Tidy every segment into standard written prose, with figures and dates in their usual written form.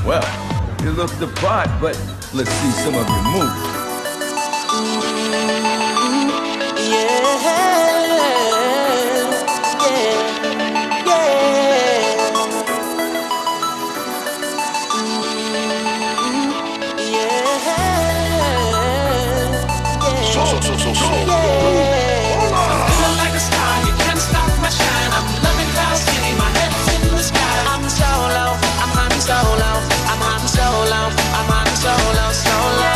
Well, you look the part, but let's see some of your moves. I'm feeling like a star, you can't stop my shine. I'm loving Cloud City, my head's in the sky. I'm solo, I'm hunting solo, I'm hunting solo, I'm hunting solo, solo.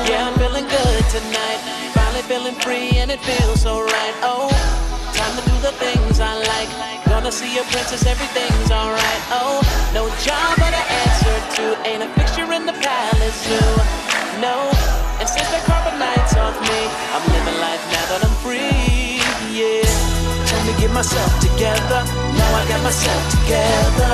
Yeah, I'm feeling good tonight, finally feeling free and it feels so right. Oh, time to do the things I like. Gonna see a princess, everything's alright. Oh, no job but an answer to, ain't a fixture in the palace zoo. No, and since the carbon lights off me, I'm living life now that I'm free, yeah. Time to get myself together, now I got myself together.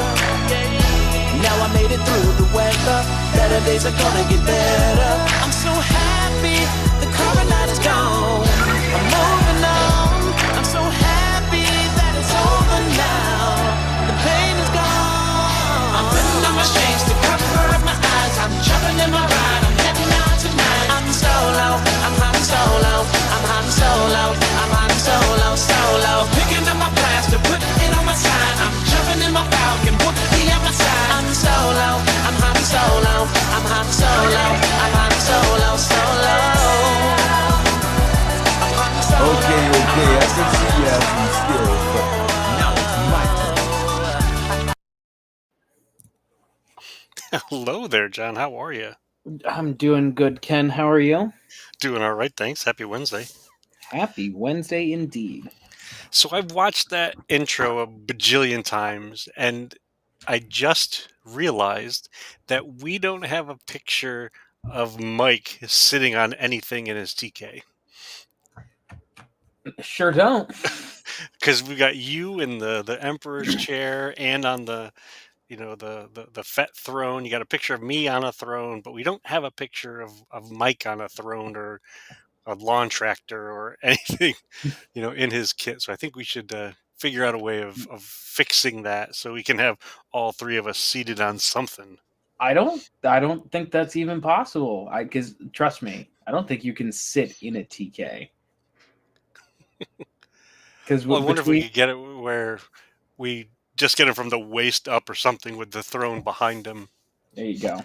Now I made it through the weather, better days are gonna get better. I'm so happy, the carbon light is gone. I'm moving on, I'm so happy that it's over now. The pain is gone. I'm putting on my shades to cover up my eyes. I'm jumping in my ride, I'm heading out tonight. I'm solo, I'm hunting solo, I'm hunting solo, I'm hunting solo, solo. Picking up my blast to put it on my side. I'm jumping in my Falcon, put me on my side. I'm solo, I'm hunting solo, I'm hunting solo, I'm hunting solo, solo. I'm hunting solo. Okay, I can see you have some skills, but now it's my turn. Hello there, John. How are you? I'm doing good, Ken. How are you? Doing all right, thanks. Happy Wednesday. Happy Wednesday indeed. So I've watched that intro a bajillion times, and I just realized that we don't have a picture of Mike sitting on anything in his TK. Sure don't. Because we got you in the Emperor's chair and on the the Fett throne. You got a picture of me on a throne, but we don't have a picture of Mike on a throne or a lawn tractor or anything, in his kit. So I think we should figure out a way of fixing that so we can have all three of us seated on something. I don't think that's even possible. Because trust me, I don't think you can sit in a TK. Because Well, I wonder if we could get it where we just get him from the waist up or something with the throne behind him. There you go.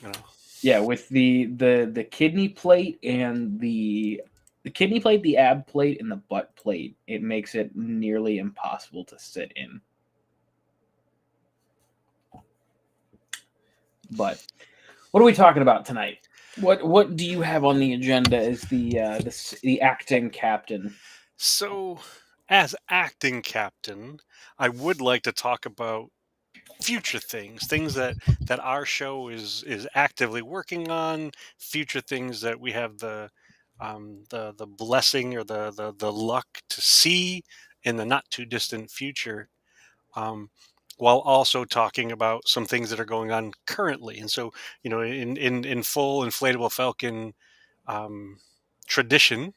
You know. Yeah, with the kidney plate and the kidney plate, the ab plate, and the butt plate, it makes it nearly impossible to sit in. But what are we talking about tonight? What do you have on the agenda as the acting captain? So, as acting captain, I would like to talk about future things that our show is actively working on, future things that we have the blessing or the luck to see in the not too distant future, while also talking about some things that are going on currently. And so, in full Inflatable Falcon tradition,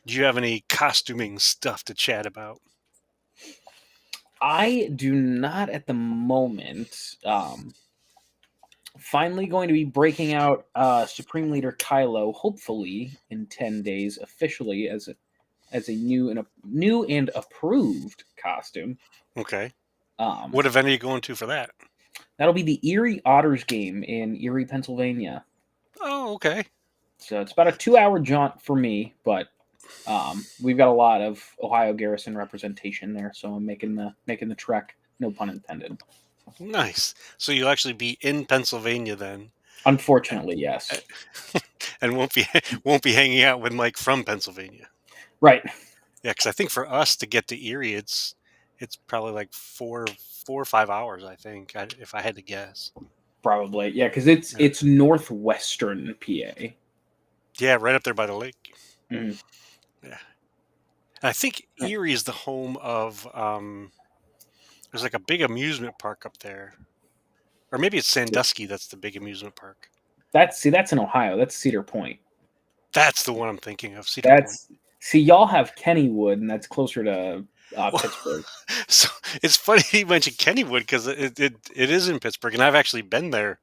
do you have any costuming stuff to chat about? I do not at the moment. Finally going to be breaking out Supreme Leader Kylo, hopefully in 10 days, officially as a new and approved costume. Okay. What event are you going to for that? That'll be the Erie Otters game in Erie, Pennsylvania. Oh, okay. So it's about a 2-hour jaunt for me, but we've got a lot of Ohio Garrison representation there, so I'm making the trek. No pun intended. Nice. So you'll actually be in Pennsylvania then. Unfortunately, yes. And won't be hanging out with Mike from Pennsylvania. Right. Yeah, because I think for us to get to Erie, it's probably like 4 or 5 hours. I think, if I had to guess. Probably, yeah, because it's northwestern PA. Yeah, right up there by the lake. Mm-hmm. Yeah, and I think Erie is the home of. There's like a big amusement park up there, or maybe it's Sandusky. That's the big amusement park. That's in Ohio. That's Cedar Point. That's the one I'm thinking of. Cedar Point. See, y'all have Kennywood, and that's closer to Pittsburgh. So it's funny you mentioned Kennywood because it is in Pittsburgh, and I've actually been there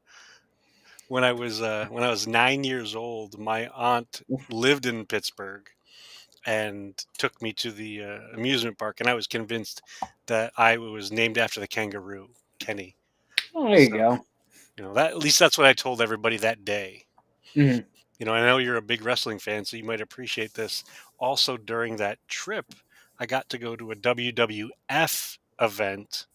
when I was 9 years old. My aunt Oof. lived in Pittsburgh and took me to the amusement park, and I was convinced that I was named after the kangaroo, Kenny. Oh, there you So go. that at least that's what I told everybody that day. hmm I know you're a big wrestling fan, so you might appreciate this. Also, during that trip, I got to go to a WWF event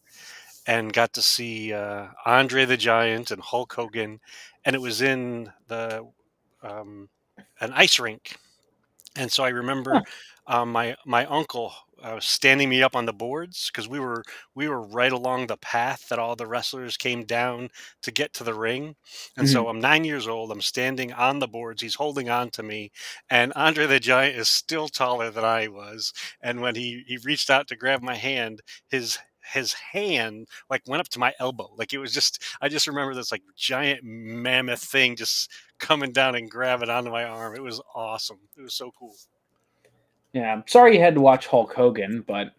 and got to see Andre the Giant and Hulk Hogan, and it was in the an ice rink. And so I remember Huh. my uncle standing me up on the boards because we were right along the path that all the wrestlers came down to get to the ring. And hmm so I'm 9 years old. I'm standing on the boards. He's holding on to me, and Andre the Giant is still taller than I was. And when he reached out to grab my hand, his hand like went up to my elbow. Like it was just I just remember this like giant mammoth thing just coming down and grabbing onto my arm. It was awesome. It was so cool. Yeah, I'm sorry you had to watch Hulk Hogan, but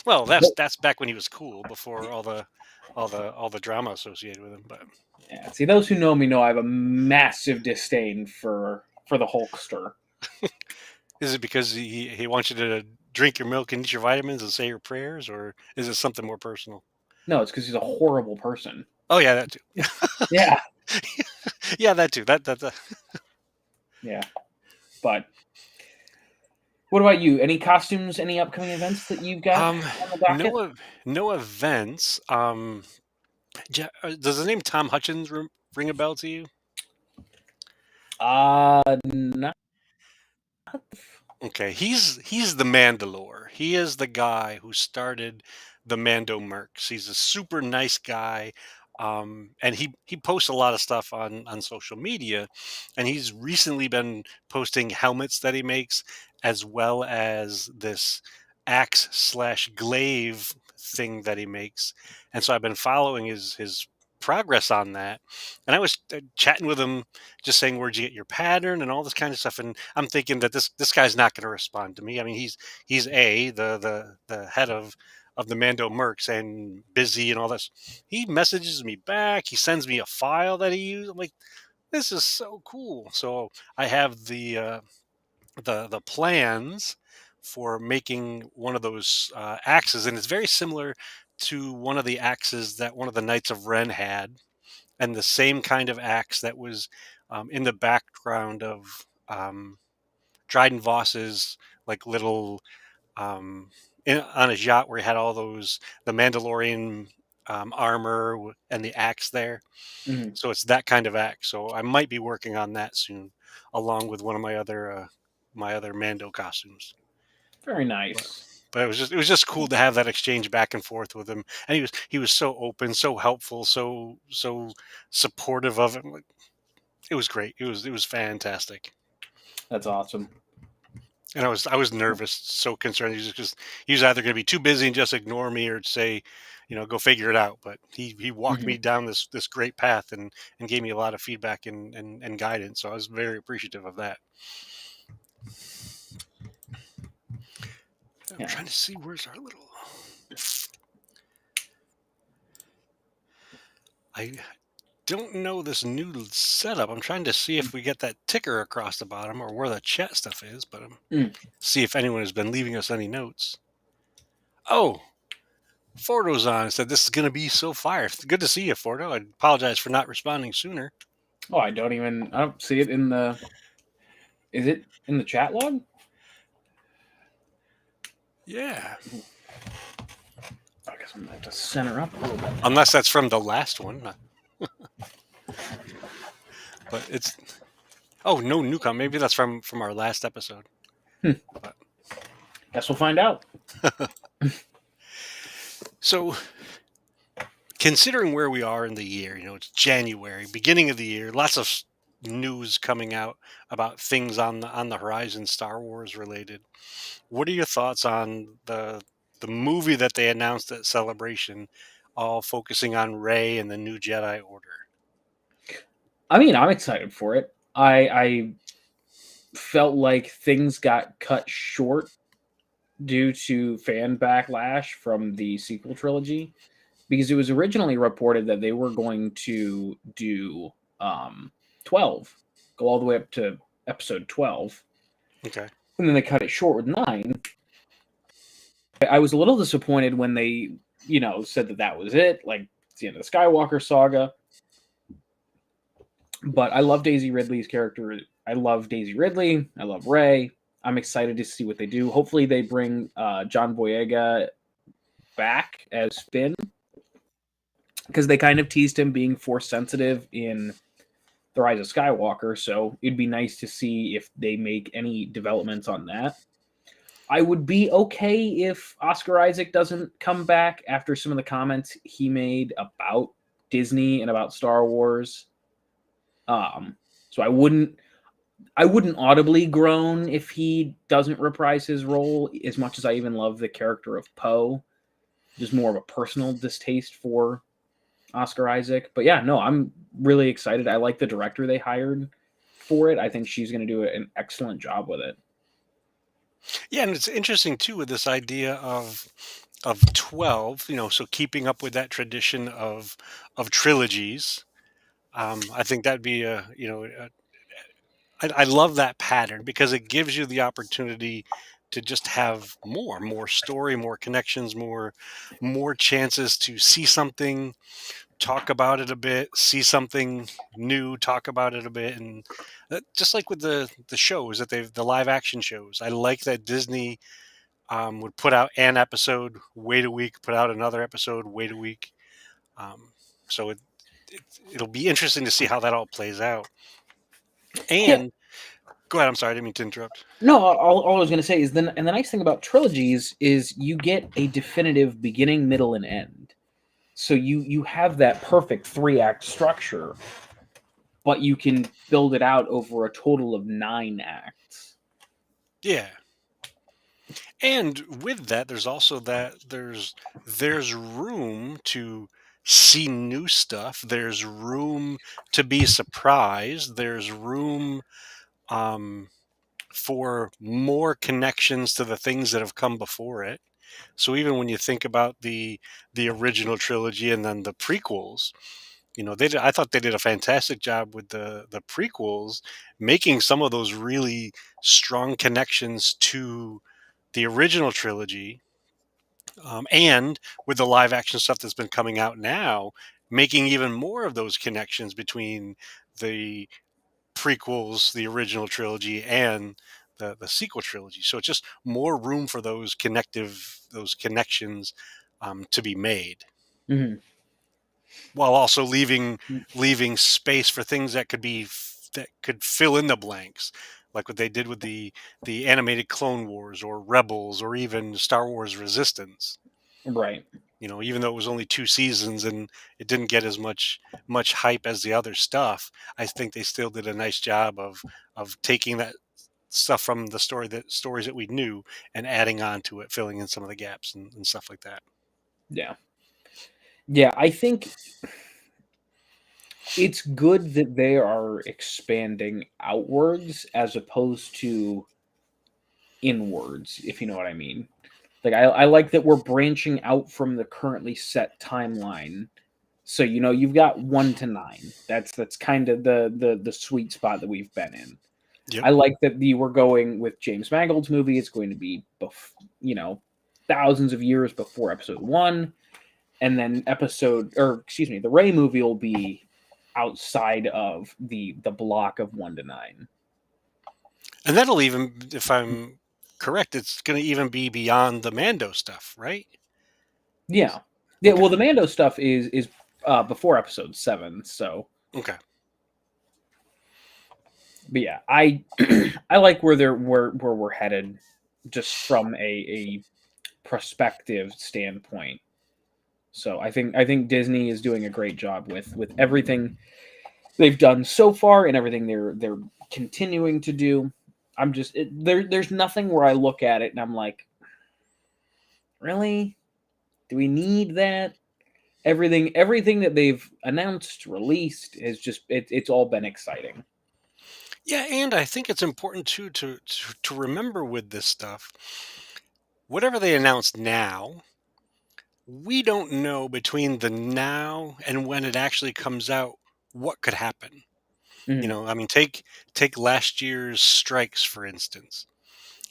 Well, that's back when he was cool before all the drama associated with him. But yeah. See, those who know me know I have a massive disdain for the Hulkster. is it because he wants you to drink your milk and eat your vitamins and say your prayers, or is it something more personal? No, it's because he's a horrible person. Oh yeah, that too. Yeah, Yeah, that too. That. yeah. But what about you? Any costumes? Any upcoming events that you've got Um, on the docket? no events. Does the name Tom Hutchins ring a bell to you? Not. Okay, he's the Mandalore. He is the guy who started the Mando Mercs. He's a super nice guy, and he posts a lot of stuff on social media, and he's recently been posting helmets that he makes, as well as this axe slash glaive thing that he makes. And so I've been following his progress on that, and I was chatting with him just saying where'd you get your pattern and all this kind of stuff, and I'm thinking that this guy's not going to respond to me. I mean, he's the head of the Mando Mercs and busy and all this. He messages me back, he sends me a file that he used. I'm like, this is so cool. So I have the plans for making one of those axes, and it's very similar to one of the axes that one of the Knights of Ren had, and the same kind of axe that was in the background of Dryden Voss's like little on his yacht where he had all those the Mandalorian armor and the axe there. Mhm. So it's that kind of axe. So I might be working on that soon, along with one of my other Mando costumes. Very But nice. but it was just cool to have that exchange back and forth with him, and he was so open, so helpful, so supportive of it. Like, it was great. It was fantastic. That's awesome. And I was nervous, so concerned. He was either going to be too busy and just ignore me, or say, go figure it out. But he walked Mhm. me down this great path and gave me a lot of feedback and guidance. So I was very appreciative of that. I'm Yeah. trying to see where's our little. I don't know this new setup. I'm trying to see if we get that ticker across the bottom or where the chat stuff is, but Mm. see if anyone has been leaving us any notes. Oh, Fordo's on and said this is going to be so fire. Good to see you, Fordo. I apologize for not responding sooner. Oh, I don't see it in the. Is it in the chat log? Yeah, I guess I'm gonna have to center up a little bit. unless that's from the last one. But it's no newcom. Maybe that's from our last episode. Guess we'll find out. So, considering where we are in the year, it's January, beginning of the year, lots of news coming out about things on the horizon, Star Wars related. What are your thoughts on the movie that they announced at Celebration, all focusing on Rey and the new Jedi Order? I mean, I'm excited for it. I felt like things got cut short due to fan backlash from the sequel trilogy, because it was originally reported that they were going to do 12, go all the way up to episode 12, Okay. and then they cut it short with 9. I was a little disappointed when they, said that was it, like it's the end of the Skywalker saga. But I love Daisy Ridley's character. I love Daisy Ridley. I love Rey. I'm excited to see what they do. Hopefully, they bring John Boyega back as Finn, because they kind of teased him being force sensitive in The Rise of Skywalker. So it'd be nice to see if they make any developments on that. I would be okay if Oscar Isaac doesn't come back after some of the comments he made about Disney and about Star Wars. So I wouldn't audibly groan if he doesn't reprise his role, as much as I even love the character of Poe. Just more of a personal distaste for Oscar Isaac. But yeah, no, I'm really excited. I like the director they hired for it. I think she's going to do an excellent job with it. Yeah, and it's interesting too with this idea of 12. So keeping up with that tradition of trilogies. I think that'd be I love that pattern because it gives you the opportunity to just have more story, more connections, more chances to see something, talk about it a bit, see something new, talk about it a bit, and just like with the shows that the live action shows, I like that Disney would put out an episode, wait a week, put out another episode, wait a week. So it'll be interesting to see how that all plays out. Yeah. And go ahead. I'm sorry, I didn't mean to interrupt. No, all I was going to say is then, and the nice thing about trilogies is you get a definitive beginning, middle, and end. So you have that perfect 3-act structure, but you can build it out over a total of 9 acts. Yeah. And with that, there's also that there's room to see new stuff. There's room to be surprised. There's room um, for more connections to the things that have come before it. So even when you think about the original trilogy and then the prequels, I thought they did a fantastic job with the prequels, making some of those really strong connections to the original trilogy, and with the live action stuff that's been coming out now, making even more of those connections between the prequels, the original trilogy, and the sequel trilogy. So it's just more room for those connections to be made, Mm-hmm. while also leaving space for things that could fill in the blanks, like what they did with the animated Clone Wars or Rebels or even Star Wars Resistance. Right. Even though it was only 2 seasons and it didn't get as much hype as the other stuff, I think they still did a nice job of taking that stuff from the stories that we knew and adding on to it, filling in some of the gaps and stuff like that. Yeah. Yeah, I think it's good that they are expanding outwards as opposed to inwards, if you know what I mean. Like I like that we're branching out from the currently set timeline. So you've got 1 to 9. That's kind of the sweet spot that we've been in. Yep. I like that we're going with James Mangold's movie. It's going to be thousands of years before episode 1, and then the Rey movie will be outside of the block of 1 to 9. And that'll even, if I'm correct, it's going to even be beyond the Mando stuff, right? Yeah. Yeah, Okay. well, the Mando stuff is before episode 7, so. Okay. But yeah, I I like where we're headed, just from a prospective standpoint. So I think Disney is doing a great job with everything they've done so far and everything they're continuing to do. There's nothing where I look at it and I'm like, really? Do we need that? Everything that they've announced, released is just it's all been exciting. Yeah, and I think it's important too to remember with this stuff. whatever they announce now, we don't know between the now and when it actually comes out what could happen. Mhm. I mean, take last year's strikes for instance.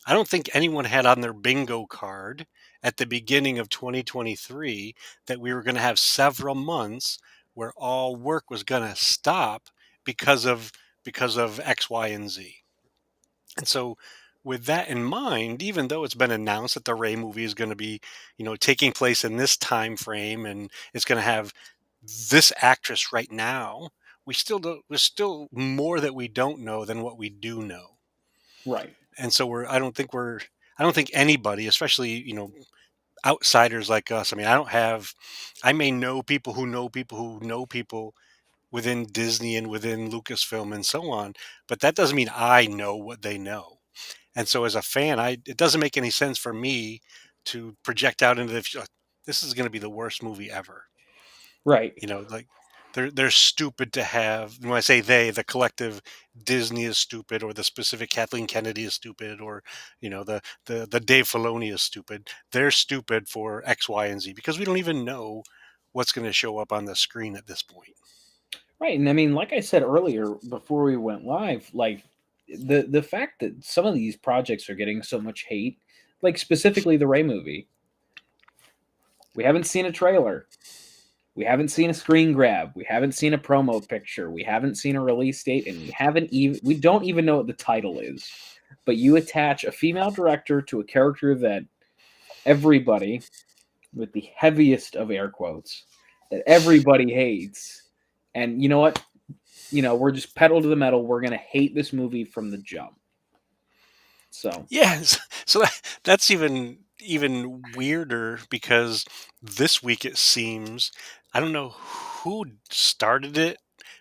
I don't think anyone had on their bingo card at the beginning of 2023 that we were going to have several months where all work was going to stop because of X, Y, and Z. And so, with that in mind, even though it's been announced that the Ray movie is going to be, taking place in this time frame and it's going to have this actress right now, we still don't. There's still more that we don't know than what we do know. Right. And so I don't think anybody, especially outsiders like us. I mean, I may know people who know people who know people within Disney and within Lucasfilm and so on, but that doesn't mean I know what they know. And so as a fan, it doesn't make any sense for me to project out into the future. This is going to be the worst movie ever. Right. Like they're stupid to have. When I say they, the collective Disney is stupid, or the specific Kathleen Kennedy is stupid, or the Dave Filoni is stupid. They're stupid for X, Y, and Z because we don't even know what's going to show up on the screen at this point. Right. And I mean, like I said earlier before we went live, like the fact that some of these projects are getting so much hate, like specifically the Ray movie. We haven't seen a trailer. We haven't seen a screen grab. We haven't seen a promo picture. We haven't seen a release date, and we don't even know what the title is. But you attach a female director to a character that everybody, with the heaviest of air quotes, that everybody hates. And you know what? We're just pedal to the metal. We're gonna hate this movie from the jump. So Yes. So that's even weirder because this week it seems I don't know who started it,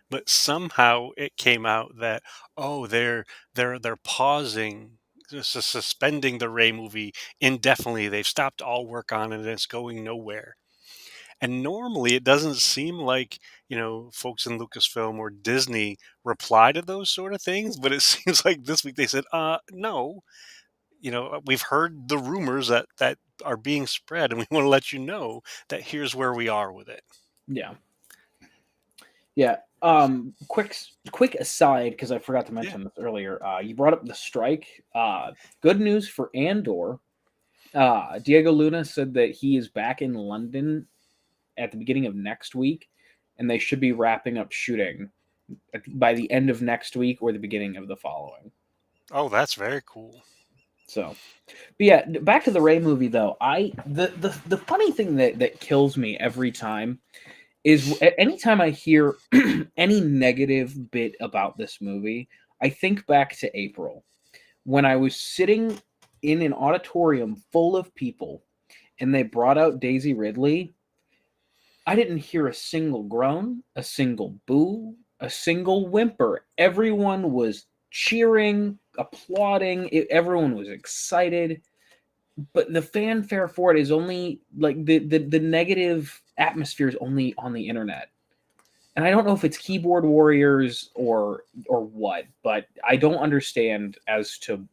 but somehow it came out that they're pausing, suspending the Ray movie indefinitely. They've stopped all work on it and it's going nowhere. And normally it doesn't seem like, folks in Lucasfilm or Disney reply to those sort of things, but it seems like this week they said, no, we've heard the rumors that are being spread, and we want to let you know that here's where we are with it. yeah, yeah. Quick aside, because I forgot to Yeah. mention this earlier. You brought up the strike. Good news for Andor. Diego Luna said that he is back in London at the beginning of next week, and they should be wrapping up shooting by the end of next week or the beginning of the following. Oh, that's very cool. So, but yeah, back to the Ray movie though. The funny thing that kills me every time is anytime I hear any negative bit about this movie, I think back to April when I was sitting in an auditorium full of people and they brought out Daisy Ridley. I didn't hear a single groan, a single boo, a single whimper. Everyone was cheering, applauding. Everyone was excited. But the fanfare for it is only like the negative atmosphere is only on the internet. And I don't know if it's keyboard warriors or what, but I don't understand as to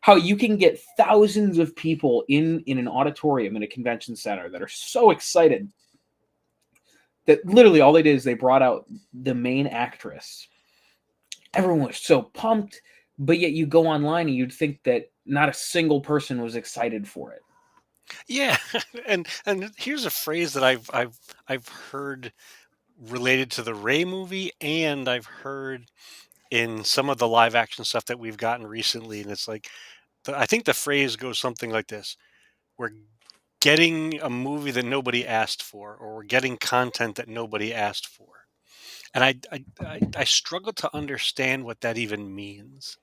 how you can get thousands of people in an auditorium in a convention center that are so excited that literally all they did is they brought out the main actress. Everyone was so pumped, but yet you go online and you'd think that not a single person was excited for it. Yeah, and here's a phrase that I've heard related to the Ray movie, and I've heard in some of the live action stuff that we've gotten recently, and it's like I think the phrase goes something like this: "We're getting a movie that nobody asked for, or we're getting content that nobody asked for." And I struggle to understand what that even means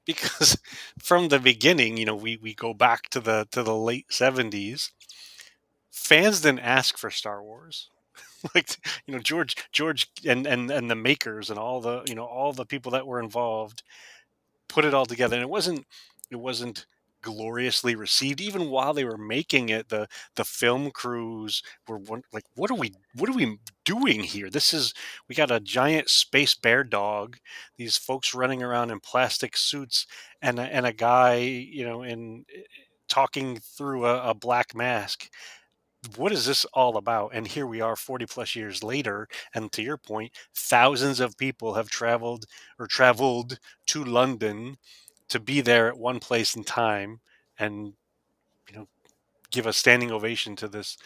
because from the beginning, we go back to the late 70s. Fans didn't ask for Star Wars. Like, George and the makers and all the people that were involved put it all together, and it wasn't gloriously received even while they were making it. The film crews like, what are we doing here? We got a giant space bear dog, these folks running around in plastic suits, and a guy in talking through a black mask. What is this all about? And here we are 40 plus years later. And to your point, thousands of people have traveled to London to be there at one place in time and, you know, give a standing ovation to this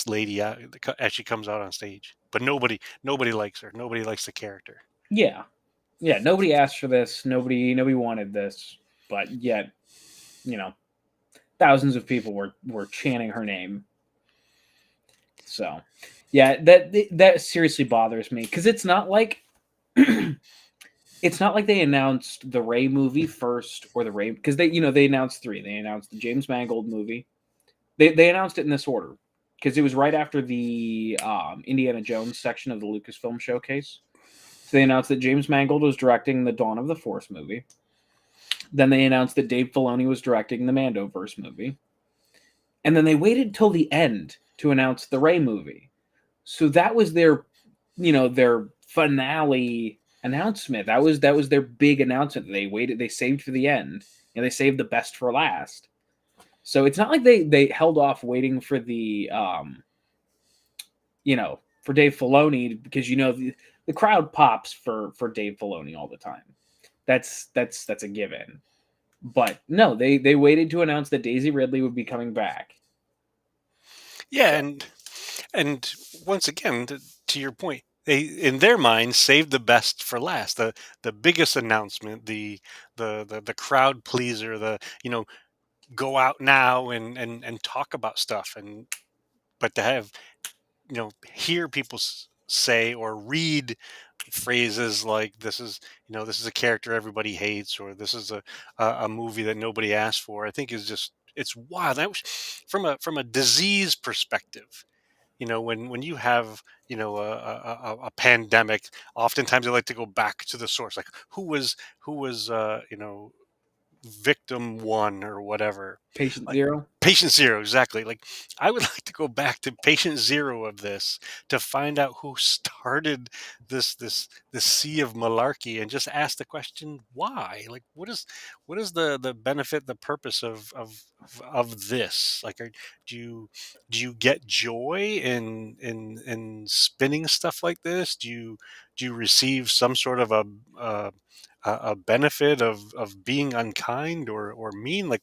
lady as she comes out on stage. But nobody likes her. Nobody likes the character. Yeah, yeah. Nobody asked for this. Nobody wanted this. But yet, you know, thousands of people were chanting her name. So, yeah, that seriously bothers me because it's not like it's not like they announced the Ray movie first or the Ray because they announced three. They announced the James Mangold movie. They announced it in this order because it was right after the Indiana Jones section of the Lucasfilm showcase. So they announced that James Mangold was directing the Dawn of the Force movie. Then they announced that Dave Filoni was directing the Mandoverse movie. And then they waited till the end to announce the Ray movie. So that was their finale announcement. That was their big announcement. They saved for the end. And they saved the best for last. So it's not like they held off waiting for the for Dave Filoni because the crowd pops for Dave Filoni all the time. That's a given. But no, they waited to announce that Daisy Ridley would be coming back. Yeah, and once again, to your point, they in their minds saved the best for last. The biggest announcement, the crowd pleaser, go out now and talk about stuff. And but to have hear people say or read phrases like this is a character everybody hates, or this is a movie that nobody asked for, I think is just, it's wild. That was from a disease perspective. When you have a pandemic, oftentimes they like to go back to the source, like who was victim one or whatever. Patient Like Zero. patient zero, exactly. Like, I would like to go back to patient zero of this to find out who started this sea of malarkey and just ask the question why. Like, what is the benefit, the purpose of this? Like, do you get joy in spinning stuff like this? Do you receive some sort of a benefit of being unkind or mean? Like,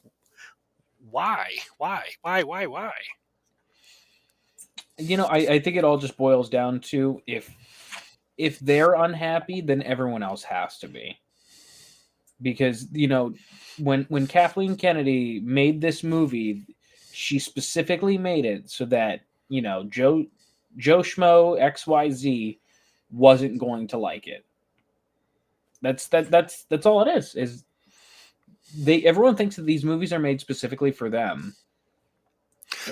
why? I think it all just boils down to if they're unhappy, then everyone else has to be. Because when Kathleen Kennedy made this movie, she specifically made it so that Joe Schmo XYZ wasn't going to like it. That's all it is everyone thinks that these movies are made specifically for them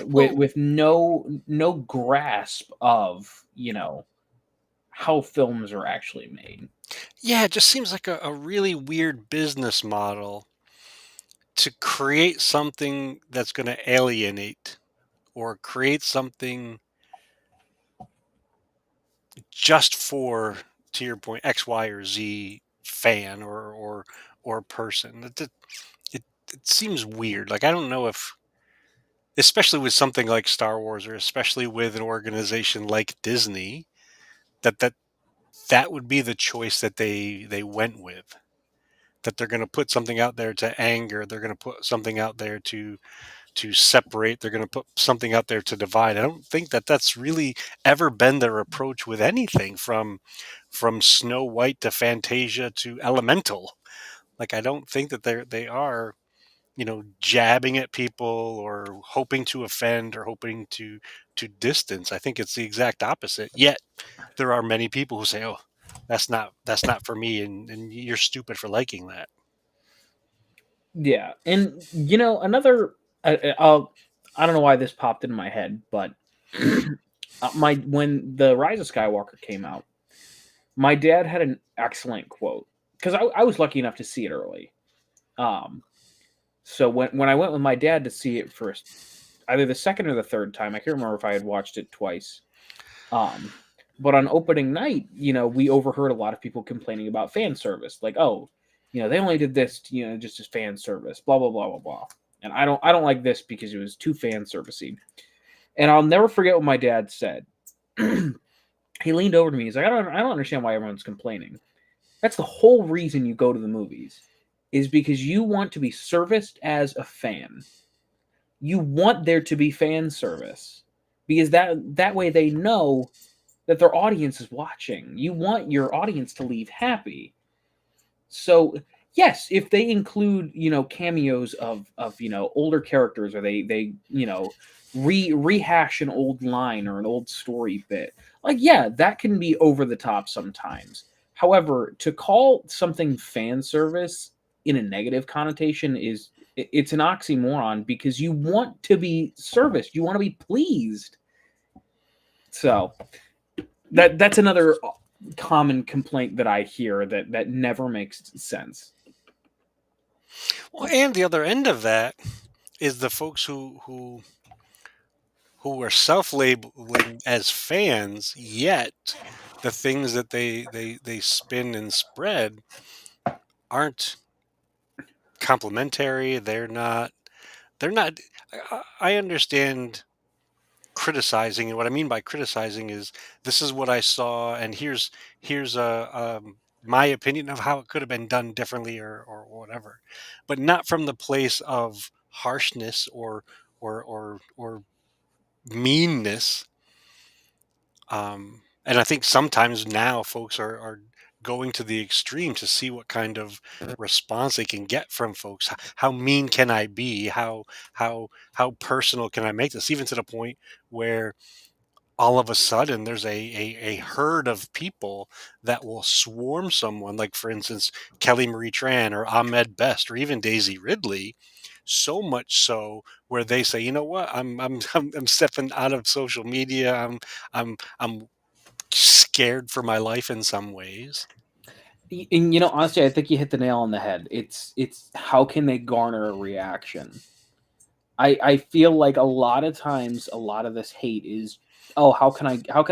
with no grasp of how films are actually made. Yeah, it just seems like a really weird business model to create something that's going to alienate, or create something just for, to your point, X, Y, or Z fan or person. It seems weird. Like, I don't know if, especially with something like Star Wars, or especially with an organization like Disney, that would be the choice that they went with. That they're going to put something out there to anger. They're going to put something out there to separate. They're going to put something out there to divide. I don't think that that's really ever been their approach with anything, from Snow White to Fantasia to Elemental. Like, I don't think that they are jabbing at people or hoping to offend or hoping to distance. I think it's the exact opposite. Yet there are many people who say, "Oh, that's not for me," and you're stupid for liking that. Yeah, and another. I don't know why this popped in my head, but my when the Rise of Skywalker came out, my dad had an excellent quote because I was lucky enough to see it early. So when I went with my dad to see it first, either the second or the third time, I can't remember if I had watched it twice. But on opening night, we overheard a lot of people complaining about fan service, like, oh, they only did this, just as fan service, blah blah blah blah blah. And I don't like this because it was too fan servicey. And I'll never forget what my dad said. He leaned over to me. He's like, I don't understand why everyone's complaining. That's the whole reason you go to the movies, is because you want to be serviced as a fan. You want there to be fan service because that way they know that their audience is watching. You want your audience to leave happy. So yes, if they include cameos of older characters, or they rehash an old line or an old story bit, like, yeah, that can be over the top sometimes. However, to call something fan service in a negative connotation it's an oxymoron, because you want to be serviced, you want to be pleased. So that's another common complaint that I hear that never makes sense. Well, and the other end of that is the folks who are self-labeling as fans, yet the things that they spin and spread aren't complimentary. They're not. I understand criticizing, and what I mean by criticizing is, this is what I saw, and here's my opinion of how it could have been done differently, or whatever, but not from the place of harshness or meanness. And I think sometimes now folks are going to the extreme to see what kind of response they can get from folks. How mean can I be? How personal can I make this? Even to the point where all of a sudden there's a herd of people that will swarm someone, like for instance Kelly Marie Tran or Ahmed Best or even Daisy Ridley, so much so where they say, you know what, I'm stepping out of social media. I'm scared for my life in some ways. And honestly, I think you hit the nail on the head. It's how can they garner a reaction? I feel like a lot of times, a lot of this hate is, oh, how can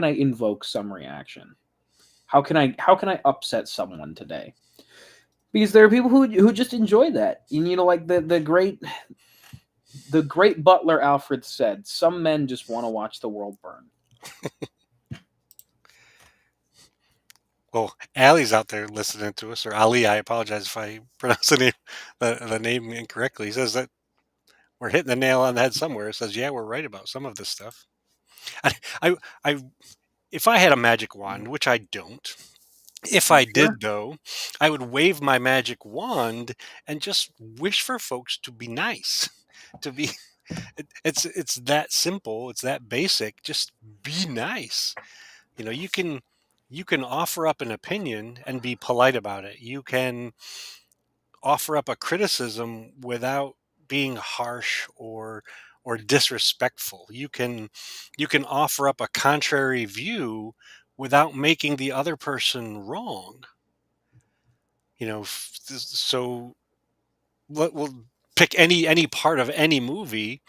I invoke some reaction? How can I upset someone today? Because there are people who just enjoy that. And like the great butler Alfred said, some men just want to watch the world burn. Well, Ali's out there listening to us, or Ali. I apologize if I pronounce the name incorrectly. He says that we're hitting the nail on the head somewhere. It says, yeah, we're right about some of this stuff. I, I, I if I had a magic wand, which I don't, if I Sure. did though, I would wave my magic wand and just wish for folks to be nice, to be. It's that simple. It's that basic. Just be nice. You can offer up an opinion and be polite about it. You can offer up a criticism without being harsh or disrespectful. You can offer up a contrary view without making the other person wrong. So we'll pick any part of any movie,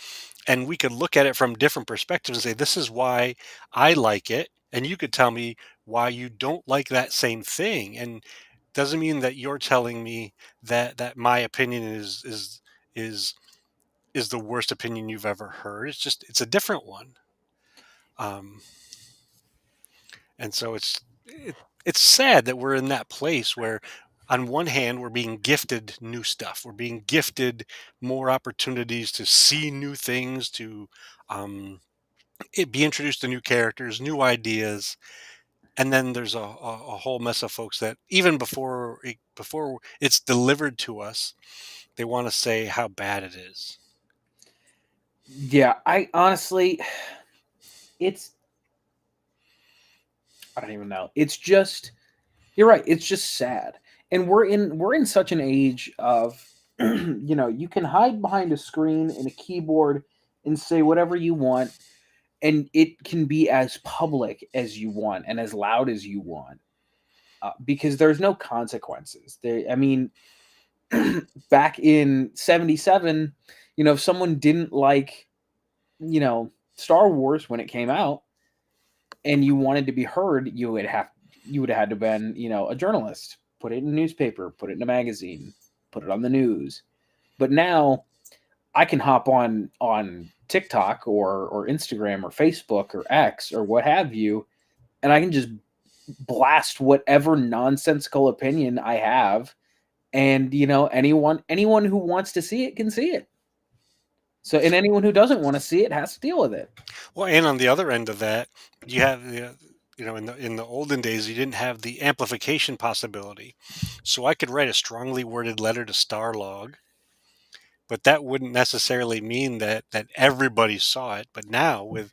and we could look at it from different perspectives and say, this is why I like it, and you could tell me why you don't like that same thing. And doesn't mean that you're telling me that my opinion is is the worst opinion you've ever heard. It's a different one. um and so it's sad that we're in that place where, on one hand, we're being gifted new stuff, we're being gifted more opportunities to see new things, to be introduced to new characters, new ideas, and then there's a whole mess of folks that, even before it's delivered to us, they want to say how bad it is. Yeah, I honestly, it's I don't even know. It's just, you're right. It's just sad, and we're in such an age of, you can hide behind a screen and a keyboard and say whatever you want, and it can be as public as you want and as loud as you want, because there's no consequences. I mean, back in '77, if someone didn't like, Star Wars when it came out, and you wanted to be heard, you would have had to been, a journalist, put it in a newspaper, put it in a magazine, put it on the news. But now, I can hop on TikTok or Instagram or Facebook or X or what have you, and I can just blast whatever nonsensical opinion I have, and anyone who wants to see it can see it. So, and anyone who doesn't want to see it has to deal with it. Well, and on the other end of that, you have in the olden days, you didn't have the amplification possibility. So I could write a strongly worded letter to Starlog, but that wouldn't necessarily mean that everybody saw it. But now with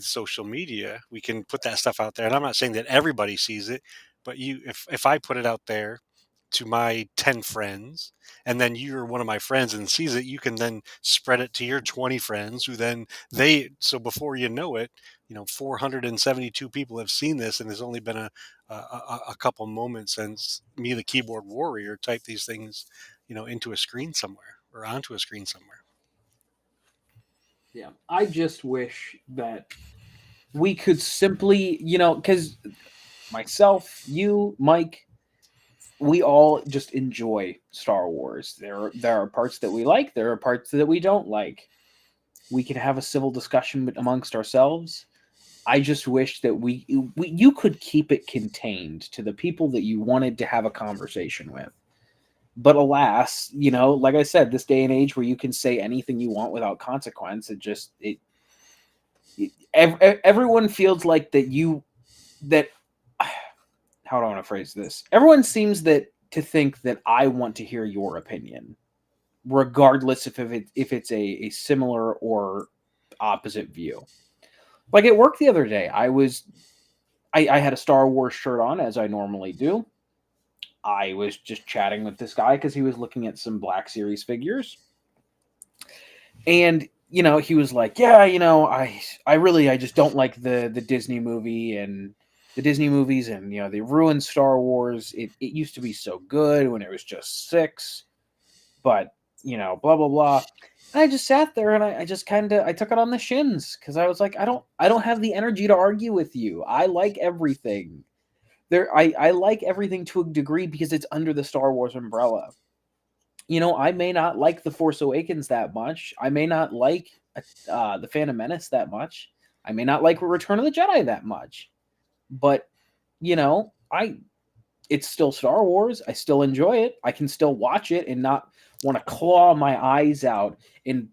social media, we can put that stuff out there. And I'm not saying that everybody sees it, but if I put it out there to my 10 friends, and then you're one of my friends and sees it, you can then spread it to your 20 friends, who then so before you know it, 472 people have seen this, and there's only been a couple moments since me, the keyboard warrior, typed these things into a screen somewhere or onto a screen somewhere. Yeah, I just wish that we could simply, because myself, you, Mike, we all just enjoy Star Wars. There are parts that we like, there are parts that we don't like. We can have a civil discussion amongst ourselves. I just wish that you could keep it contained to the people that you wanted to have a conversation with. But alas, like I said, this day and age where you can say anything you want without consequence, everyone feels like that how do I want to phrase this? Everyone seems to think that I want to hear your opinion, regardless if it's a similar or opposite view. Like at work the other day, I had a Star Wars shirt on, as I normally do. I was just chatting with this guy because he was looking at some Black Series figures. And, he was like, yeah, I just don't like the Disney movie and the Disney movies, and, they ruined Star Wars. It used to be so good when it was just 6, but, blah, blah, blah. And I just sat there and I just I took it on the shins because I was like, I don't have the energy to argue with you. I like everything. I like everything to a degree because it's under the Star Wars umbrella. I may not like The Force Awakens that much. I may not like The Phantom Menace that much. I may not like Return of the Jedi that much. But, it's still Star Wars. I still enjoy it. I can still watch it and not want to claw my eyes out and,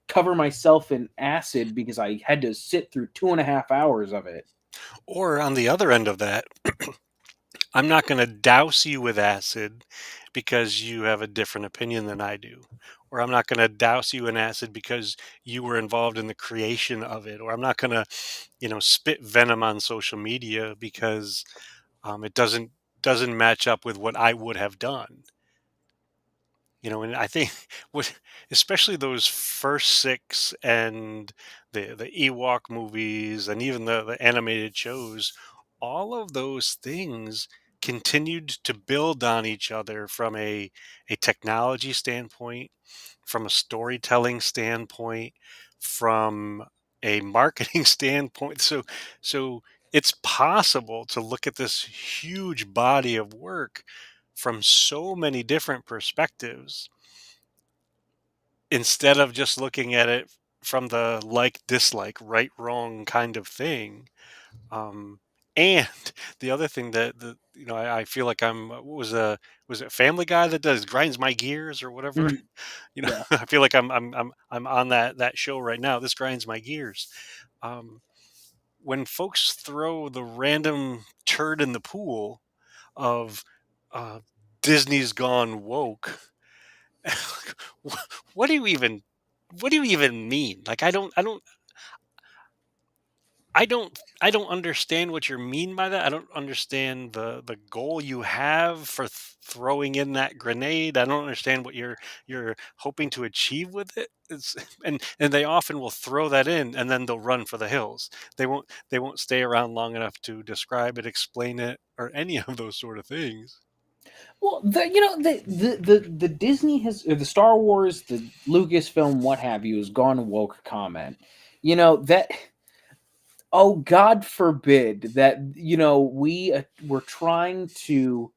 cover myself in acid because I had to sit through 2.5 hours of it. Or on the other end of that, I'm not going to douse you with acid because you have a different opinion than I do. Or I'm not going to douse you in acid because you were involved in the creation of it. Or I'm not going to, spit venom on social media because it doesn't match up with what I would have done. And I think what, especially those first 6 and the Ewok movies and even the animated shows, all of those things continued to build on each other from a technology standpoint, from a storytelling standpoint, from a marketing standpoint. So it's possible to look at this huge body of work from so many different perspectives instead of just looking at it from the like dislike right wrong kind of thing. um and the other thing I feel like I'm what was it Family Guy that does grinds my gears or whatever. Mm, yeah. I feel like I'm on that show right now. This grinds my gears. um when folks throw the random turd in the pool of uh Disney's gone woke. what do you even mean? Like I don't understand what you mean by that. I don't understand the goal you have for throwing in that grenade. I don't understand what you're hoping to achieve with it. It's and they often will throw that in and then they'll run for the hills. They won't stay around long enough to describe it, explain it, or any of those sort of things. Well, the Disney has, or the Star Wars, the Lucasfilm, what have you, has gone woke comment. That, oh God forbid that we're trying to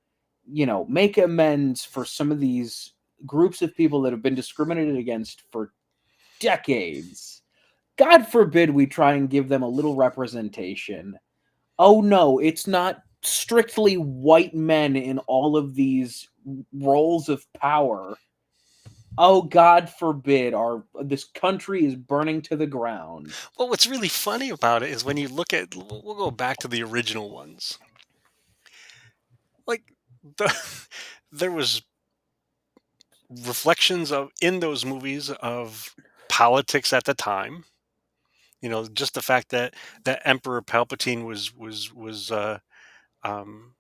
make amends for some of these groups of people that have been discriminated against for decades. God forbid we try and give them a little representation. Oh no, it's not strictly white men in all of these roles of power. Oh God forbid this country is burning to the ground. Well, what's really funny about it is when you look at, we'll go back to the original ones. Like the, there was reflections of in those movies of politics at the time. You know, just the fact that Emperor Palpatine was um,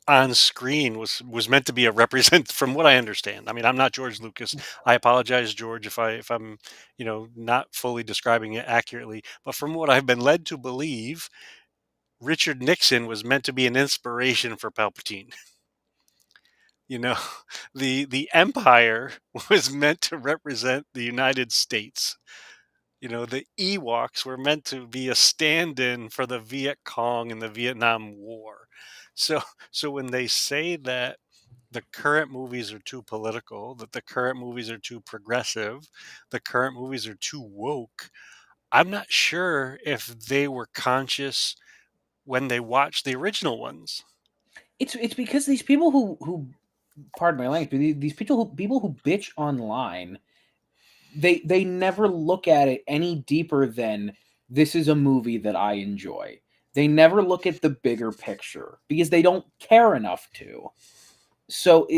on screen was meant to be a represent from what I understand. I mean, I'm not George Lucas. I apologize, George, if I'm not fully describing it accurately. But from what I've been led to believe, Richard Nixon was meant to be an inspiration for Palpatine. You know, the Empire was meant to represent the United States. You know, the Ewoks were meant to be a stand-in for the Viet Cong in the Vietnam War. So so when they say that the current movies are too political, that the current movies are too progressive, the current movies are too woke, I'm not sure if they were conscious when they watched the original ones. It's because these people who pardon my language, but these people who bitch online, they never look at it any deeper than this is a movie that I enjoy. They never look at the bigger picture because they don't care enough to. So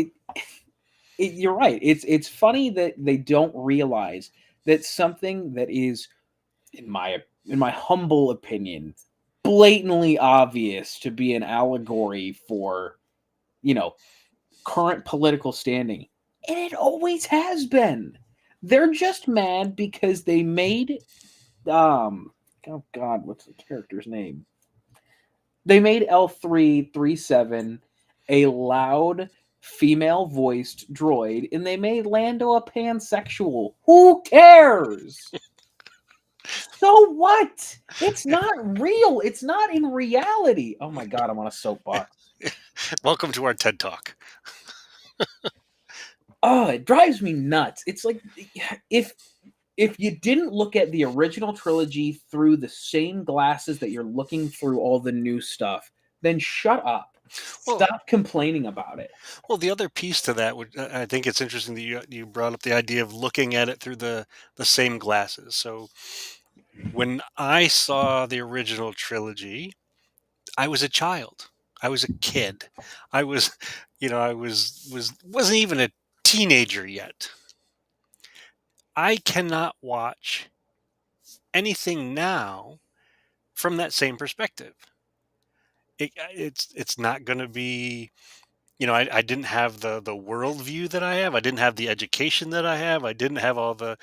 you're right. It's funny that they don't realize that something that is in my humble opinion blatantly obvious to be an allegory for, you know, current political standing. And it always has been. They're just mad because they made oh god, what's the character's name? They made L337 a loud female voiced droid and they made Lando a pansexual. Who cares? So what? It's not real. It's not in reality. Oh my god, I'm on a soapbox. Welcome to our TED Talk. Oh, it drives me nuts. It's like if you didn't look at the original trilogy through the same glasses that you're looking through all the new stuff, then shut up. Well, Stop complaining about it. well, the other piece to that would I think it's interesting that you brought up the idea of looking at it through the same glasses. So when I saw the original trilogy, I was a child. I was a kid. I was, wasn't even a teenager yet. I cannot watch anything now from that same perspective. It's not going to be, I didn't have the worldview that I have. I didn't have the education that I have. I didn't have all the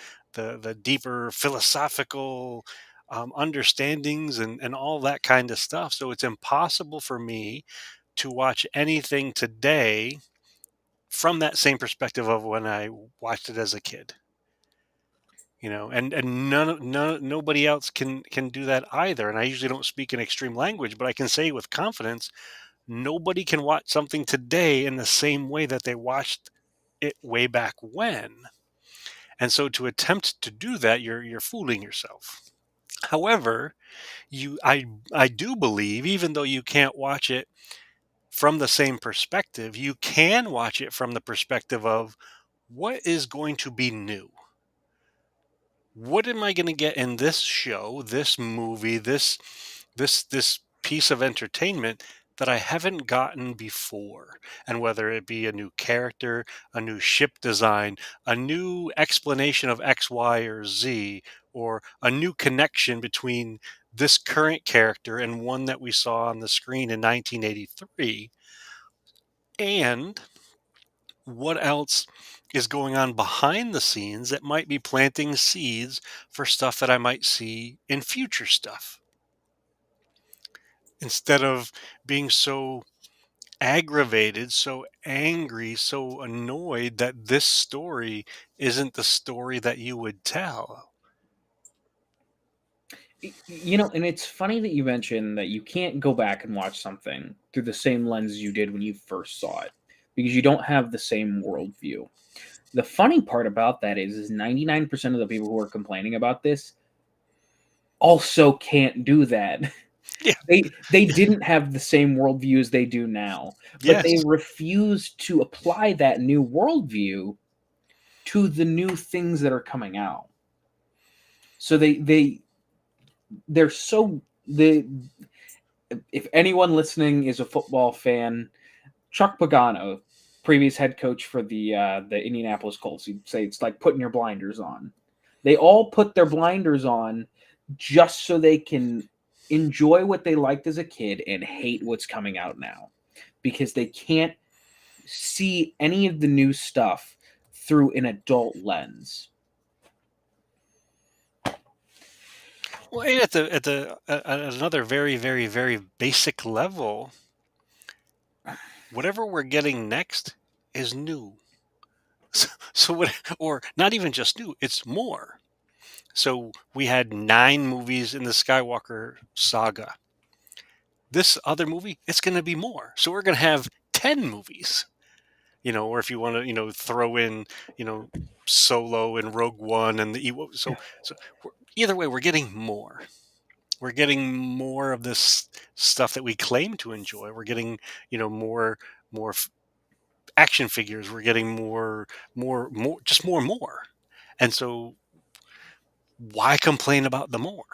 deeper philosophical understandings and all that kind of stuff. So it's impossible for me to watch anything today from that same perspective of when I watched it as a kid. And nobody else can do that either. And I usually don't speak in extreme language, but I can say with confidence, nobody can watch something today in the same way that they watched it way back when. And so to attempt to do that, you're fooling yourself. However, I do believe, even though you can't watch it from the same perspective, you can watch it from the perspective of what is going to be new. What am I going to get in this show, this movie, this piece of entertainment that I haven't gotten before? And whether it be a new character, a new ship design, a new explanation of X, Y, or Z, or a new connection between this current character and one that we saw on the screen in 1983, and what else is going on behind the scenes that might be planting seeds for stuff that I might see in future stuff. Instead of being so aggravated, so angry, so annoyed that this story isn't the story that you would tell. And it's funny that you mentioned that you can't go back and watch something through the same lens you did when you first saw it because you don't have the same worldview. The funny part about that is 99% of the people who are complaining about this also can't do that. Yeah. They didn't have the same worldview as they do now, but they Yes. refuse to apply that new worldview to the new things that are coming out. So they're so they if anyone listening is a football fan, Chuck Pagano, previous head coach for the Indianapolis Colts, he'd say it's like putting your blinders on. They all put their blinders on just so they can enjoy what they liked as a kid and hate what's coming out now, because they can't see any of the new stuff through an adult lens. Well, and at another very, very, very basic level, whatever we're getting next is new. So what, or not even just new, it's more. So we had 9 movies in the Skywalker saga. This other movie, it's going to be more. So we're going to have 10 movies. Or if you want to, throw in, Solo and Rogue One and the Ewo. So either way, we're getting more. We're getting more of this stuff that we claim to enjoy. We're getting, more action figures. We're getting more, just more. And so why complain about the more?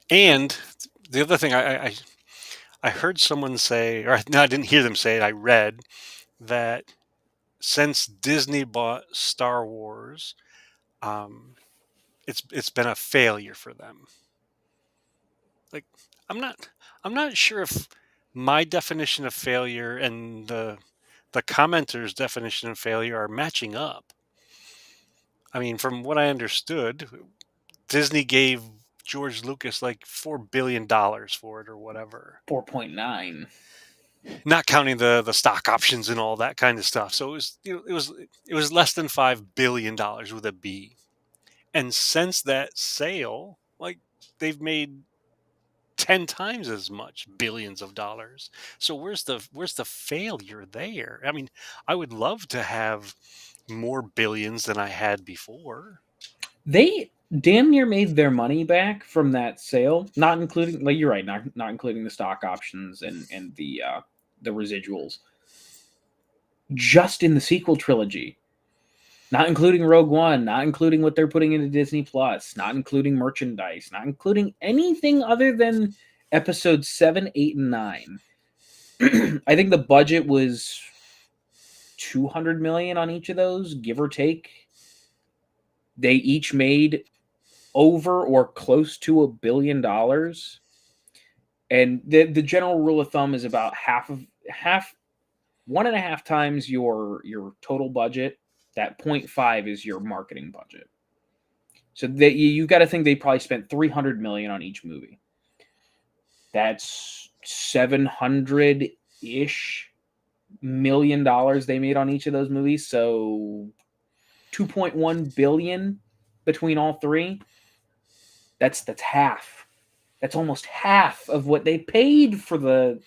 And the other thing I heard someone say, or no, I didn't hear them say it, I read that since Disney bought Star Wars, um, it's been a failure for them. Like, I'm not I'm not sure if my definition of failure and the commenter's definition of failure are matching up. I mean, from what I understood, Disney gave George Lucas like $4 billion for it or whatever, 4.9. not counting the stock options and all that kind of stuff. So it was less than $5 billion with a B. And since that sale, like, they've made 10 times as much, billions of dollars. So where's the failure there? I mean, I would love to have more billions than I had before. They damn near made their money back from that sale, not including, like, you're right, not including the stock options and the residuals, just in the sequel trilogy, not including Rogue One, not including what they're putting into Disney Plus, not including merchandise, not including anything other than episodes 7, 8, and 9. I think the budget was 200 million on each of those, give or take. They each made over or close to $1 billion. And the general rule of thumb is about half, 1.5 times your total budget. That 0.5 is your marketing budget. So that you got to think they probably spent 300 million on each movie. That's 700-ish million dollars they made on each of those movies. So 2.1 billion between all three. That's half. That's almost half of what they paid for the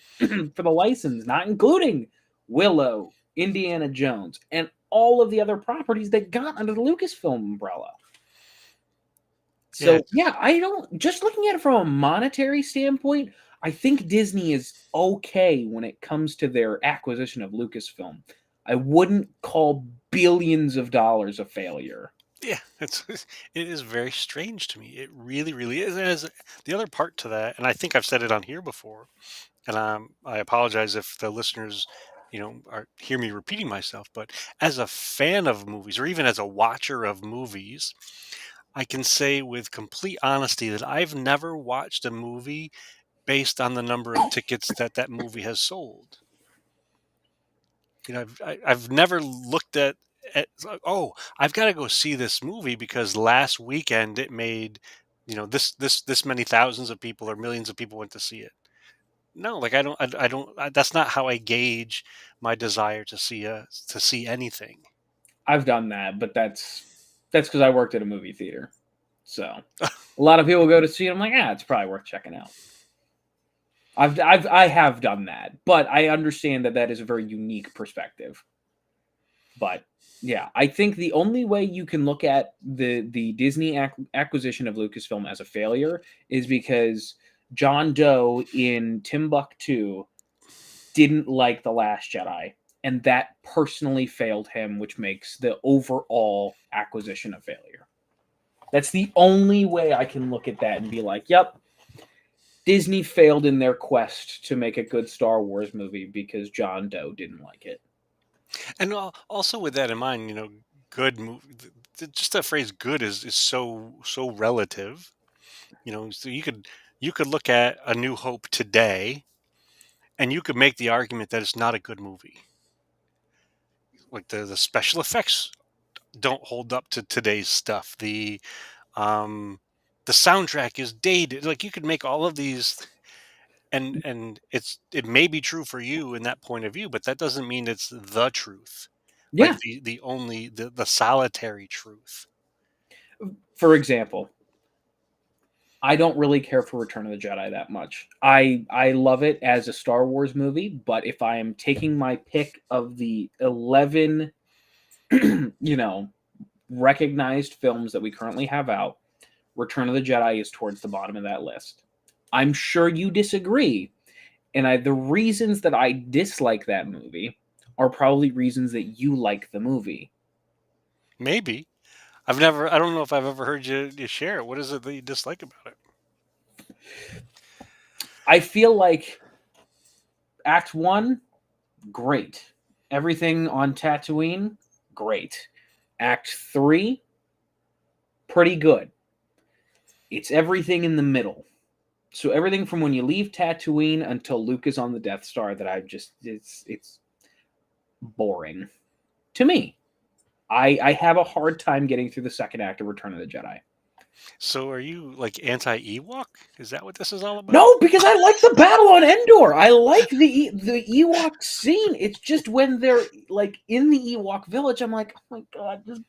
for the license, not including Willow, Indiana Jones, and all of the other properties they got under the Lucasfilm umbrella. So yeah, I don't, just looking at it from a monetary standpoint, I think Disney is okay when it comes to their acquisition of Lucasfilm. I wouldn't call billions of dollars a failure. Yeah, it is very strange to me. It really, really is. And as the other part to that, and I think I've said it on here before, and I apologize if the listeners, hear me repeating myself. But as a fan of movies, or even as a watcher of movies, I can say with complete honesty that I've never watched a movie based on the number of tickets that movie has sold. I've never looked at oh, I've got to go see this movie because last weekend it made, this many thousands of people or millions of people went to see it. No, like, that's not how I gauge my desire to see anything. I've done that, but that's because I worked at a movie theater. So a lot of people go to see it. I'm like, it's probably worth checking out. I have done that, but I understand that that is a very unique perspective. But yeah, I think the only way you can look at the Disney acquisition of Lucasfilm as a failure is because John Doe in Timbuktu didn't like The Last Jedi, and that personally failed him, which makes the overall acquisition a failure. That's the only way I can look at that and be like, yep, Disney failed in their quest to make a good Star Wars movie because John Doe didn't like it. And also with that in mind, good just that phrase "good" is so relative. So you could look at A New Hope today, and you could make the argument that it's not a good movie. Like the special effects don't hold up to today's stuff. Um the soundtrack is dated. Like you could make all of these, and it may be true for you in that point of view, but that doesn't mean it's the truth. Like Yeah. the solitary truth. For example, I don't really care for Return of the Jedi that much. I love it as a Star Wars movie, but if I am taking my pick of the 11 recognized films that we currently have out, Return of the Jedi is towards the bottom of that list. I'm sure you disagree, and the reasons that I dislike that movie are probably reasons that you like the movie. Maybe. I don't know if I've ever heard you share it. What is it that you dislike about it? I feel like Act 1, great. Everything on Tatooine, great. Act 3, pretty good. It's everything in the middle. So everything from when you leave Tatooine until Luke is on the Death Star that it's boring to me. I have a hard time getting through the second act of Return of the Jedi. So are you like anti-Ewok? Is that what this is all about? No, because I like the battle on Endor. I like the Ewok scene. It's just when they're like in the Ewok village, I'm like, oh my god, just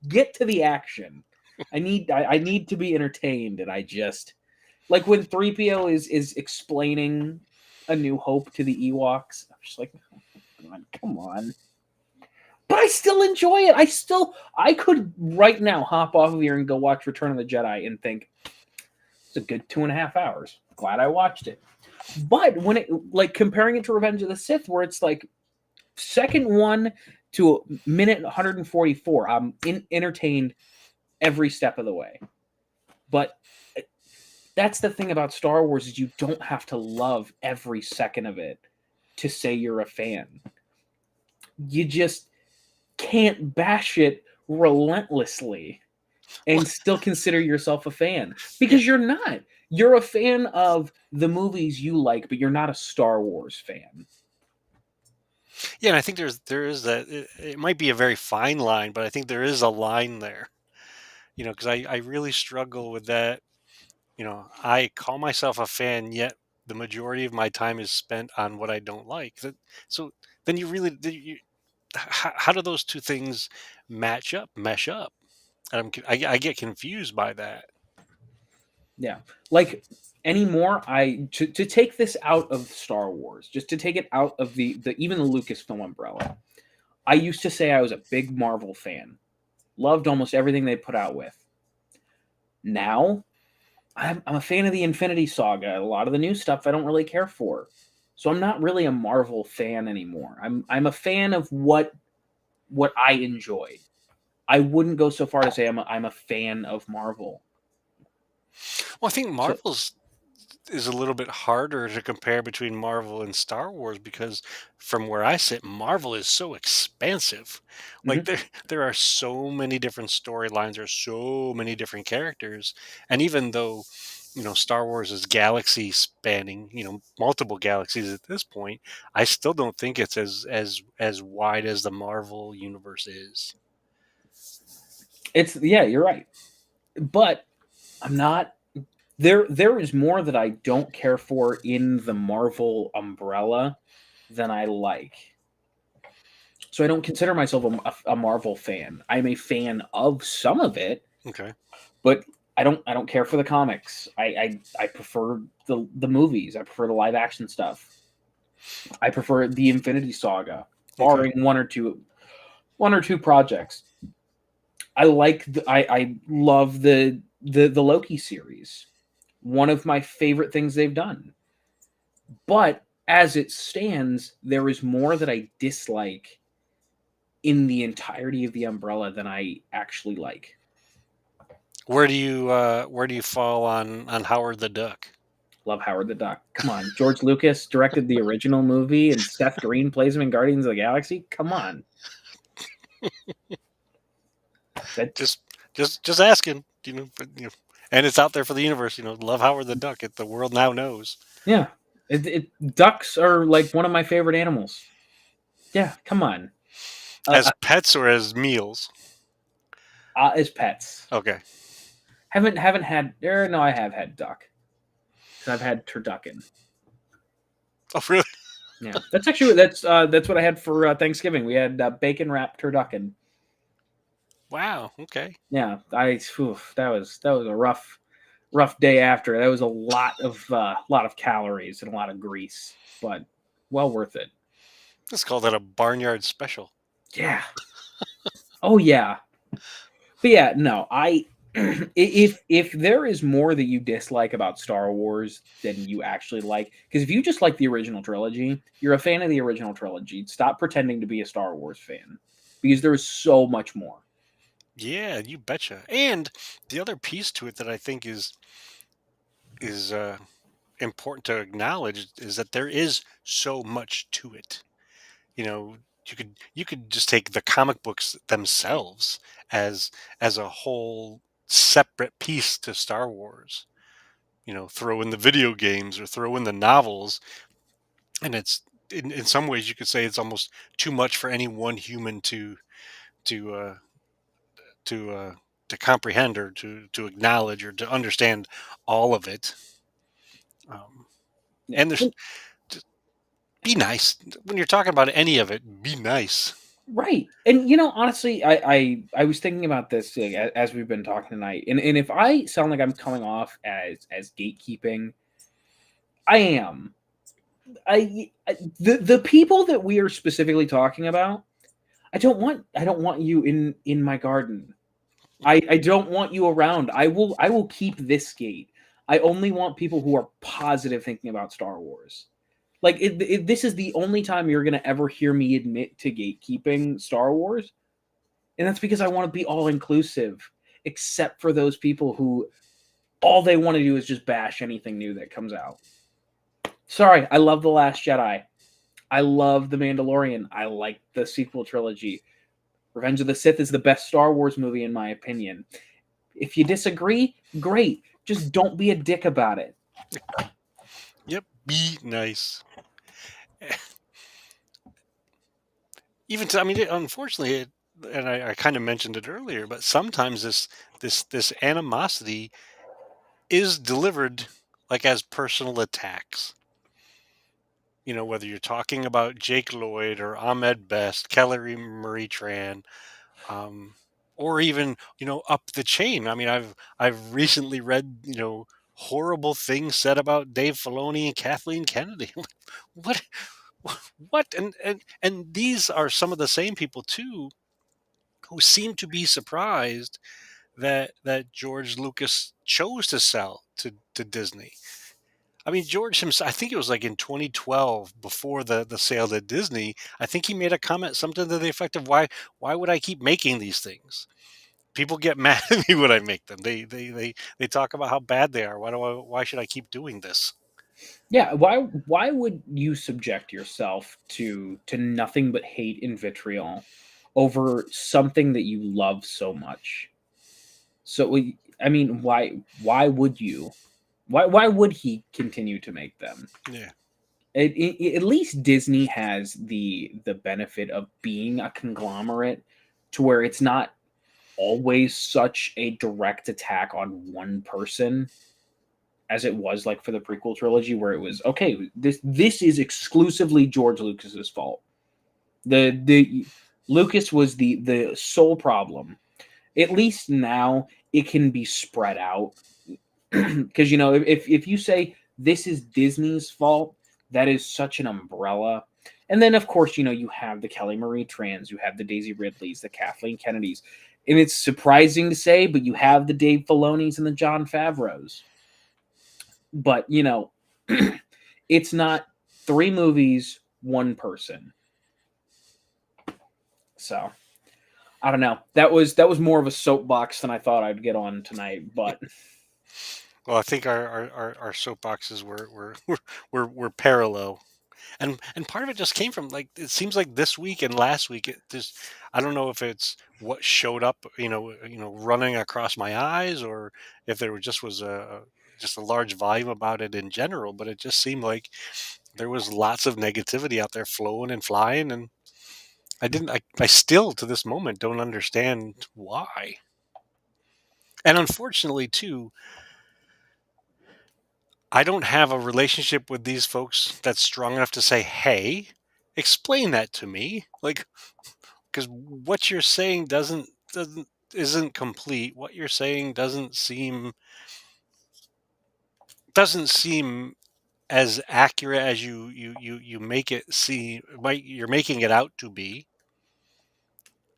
get to the action. I need to be entertained, and I just like when 3PO is explaining A New Hope to the Ewoks. I'm just like, oh god, come on. But I still enjoy it. I could right now hop off of here and go watch Return of the Jedi and think it's a good 2.5 hours. Glad I watched it. But when it like comparing it to Revenge of the Sith, where it's like second one to minute 144, I'm entertained every step of the way. But that's the thing about Star Wars is you don't have to love every second of it to say you're a fan. You just can't bash it relentlessly and still consider yourself a fan because you're not. You're a fan of the movies you like, but you're not a Star Wars fan. Yeah, and I think there is that. It might be a very fine line, but I think there is a line there. Because I really struggle with that. I call myself a fan, yet the majority of my time is spent on what I don't like. So then how do those two things mesh up? And I get confused by that. Yeah. Like anymore, to take this out of Star Wars, just to take it out of the even the Lucasfilm umbrella. I used to say I was a big Marvel fan. Loved almost everything they put out with. Now, I'm a fan of the Infinity Saga. A lot of the new stuff I don't really care for. So I'm not really a Marvel fan anymore. I'm a fan of what I enjoy. I wouldn't go so far to say I'm a fan of Marvel. Well, I think So Marvel's is a little bit harder to compare between Marvel and Star Wars because from where I sit, Marvel is so expansive. Like mhm. there are so many different storylines, there's so many different characters. And even though, Star Wars is galaxy spanning, multiple galaxies at this point, I still don't think it's as wide as the Marvel universe is. It's yeah, you're right. But I'm not there is more that I don't care for in the Marvel umbrella than I like. So I don't consider myself a Marvel fan. I'm a fan of some of it, Okay. but I don't care for the comics. I prefer the movies. I prefer the live action stuff. I prefer the Infinity Saga, barring one or two projects. I love the Loki series. One of my favorite things they've done. But as it stands, there is more that I dislike in the entirety of the Umbrella than I actually like. Where do you fall on Howard the Duck? Love Howard the Duck. Come on, George Lucas directed the original movie, and Seth Green plays him in Guardians of the Galaxy. Come on, Just asking, and it's out there for the universe. Love Howard the Duck. The world now knows. Yeah, ducks are like one of my favorite animals. Yeah, come on. As pets or as meals? As pets. Okay. Haven't had. No, I have had duck. Because I've had turducken. Oh, really? Yeah, that's what I had for Thanksgiving. We had bacon wrapped turducken. Wow. Okay. Yeah, that was a rough day after. That was a lot of calories and a lot of grease, but well worth it. Let's call that a barnyard special. Yeah. Oh yeah. But yeah, no, if there is more that you dislike about Star Wars than you actually like, because if you just like the original trilogy, you're a fan of the original trilogy. Stop pretending to be a Star Wars fan, because there is so much more. Yeah, you betcha. And the other piece to it that I think is important to acknowledge is that there is so much to it. You could just take the comic books themselves as a whole separate piece to Star Wars. Throw in the video games or throw in the novels, and it's in some ways you could say it's almost too much for any one human to uh, to comprehend or to acknowledge or to understand all of it. And there's just be nice when you're talking about any of it. Be nice. Right. And honestly, I was thinking about this as we've been talking tonight. And if I sound like I'm coming off as gatekeeping, I am. The people that we are specifically talking about, I don't want you in my garden. I don't want you around. I will keep this gate. I only want people who are positive thinking about Star Wars. Like, this is the only time you're going to ever hear me admit to gatekeeping Star Wars. And that's because I want to be all-inclusive, except for those people who all they want to do is just bash anything new that comes out. Sorry, I love The Last Jedi. I love The Mandalorian. I like the sequel trilogy. Revenge of the Sith is the best Star Wars movie, in my opinion. If you disagree, great. Just don't be a dick about it. Yep, be nice. Unfortunately, and I kind of mentioned it earlier, but sometimes this animosity is delivered like as personal attacks. Whether you're talking about Jake Lloyd or Ahmed Best, Kelly Marie Tran, or even up the chain. I've recently read horrible things said about Dave Filoni and Kathleen Kennedy. what what and these are some of the same people too who seem to be surprised that George Lucas chose to sell to Disney. George himself, I think it was like in 2012, before the sale to Disney, I think he made a comment, something to the effect of, why would I keep making these things? People get mad at me when I make them. They talk about how bad they are. Why should I keep doing this? Yeah, why would you subject yourself to nothing but hate and vitriol over something that you love so much? So why would you? Why would he continue to make them? Yeah. At least Disney has the benefit of being a conglomerate, to where it's not always such a direct attack on one person, as it was like for the prequel trilogy, where it was, okay, this is exclusively George Lucas's fault. The Lucas was the sole problem. At least now it can be spread out. Because if you say this is Disney's fault, that is such an umbrella. And then of course you have the Kelly Marie Trans, you have the Daisy Ridleys, the Kathleen Kennedys, and it's surprising to say, but you have the Dave Filonis and the John Favreaus. But it's not 3 movies, 1 person. So I don't know. That was more of a soapbox than I thought I'd get on tonight, but Well, I think our soapboxes were parallel, and part of it just came from, like, it seems like this week and last week, it just, I don't know if it's what showed up, running across my eyes, or if there was just a large volume about it in general. But it just seemed like there was lots of negativity out there flowing and flying, and I still to this moment don't understand why. And unfortunately, too, I don't have a relationship with these folks that's strong enough to say, "Hey, explain that to me." Like, because what you're saying doesn't isn't complete. What you're saying doesn't seem as accurate as you make it seem. You're making it out to be.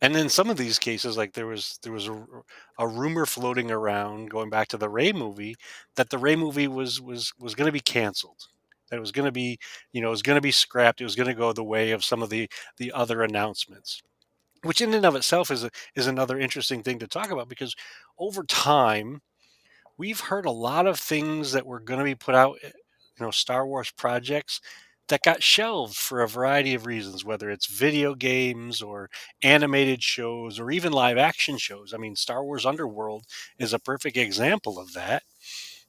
And in some of these cases, like, there was a rumor floating around, going back to the Ray movie, that the Ray movie was going to be canceled. That it was going to be, it was going to be scrapped. It was going to go the way of some of the other announcements, which in and of itself is another interesting thing to talk about, because over time we've heard a lot of things that were going to be put out, Star Wars projects that got shelved for a variety of reasons, whether it's video games or animated shows or even live action shows. I mean, Star Wars Underworld is a perfect example of that.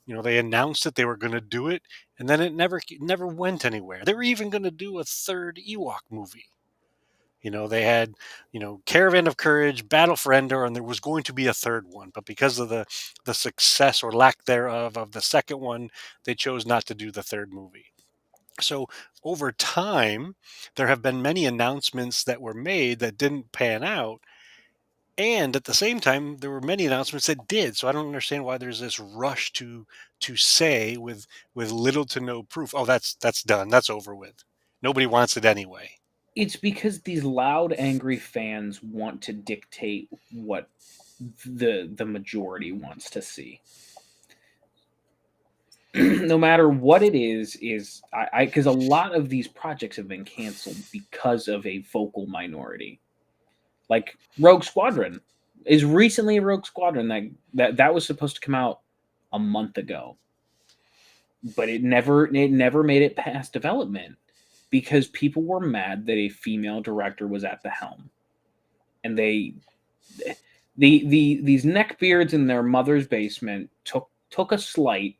They announced that they were going to do it, and then it never went anywhere. They were even going to do a third Ewok movie. They had, Caravan of Courage, Battle for Endor, and there was going to be a third one. But because of the success or lack thereof of the second one, they chose not to do the third movie. So over time, there have been many announcements that were made that didn't pan out. And at the same time, there were many announcements that did. So I don't understand why there's this rush to say, with little to no proof, "Oh, that's done. That's over with. Nobody wants it anyway." it's because these loud, angry fans want to dictate what the majority wants to see. No matter what it is I because a lot of these projects have been canceled because of a vocal minority. Like Rogue Squadron is recently a Rogue Squadron that was supposed to come out a month ago, but it never made it past development because people were mad that a female director was at the helm, and these neckbeards in their mother's basement took a slight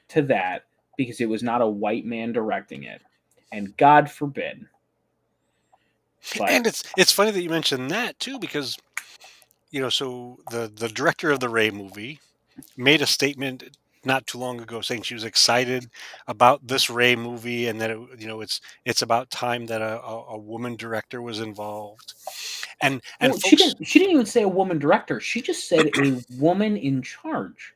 to that because it was not a white man directing it, and God forbid. But And it's funny that you mentioned that too, because so the director of the Ray movie made a statement not too long ago saying she was excited about this Ray movie, and that it's about time that a woman director was involved. And well, she folks, didn't. She didn't even say a woman director. She just said a woman in charge.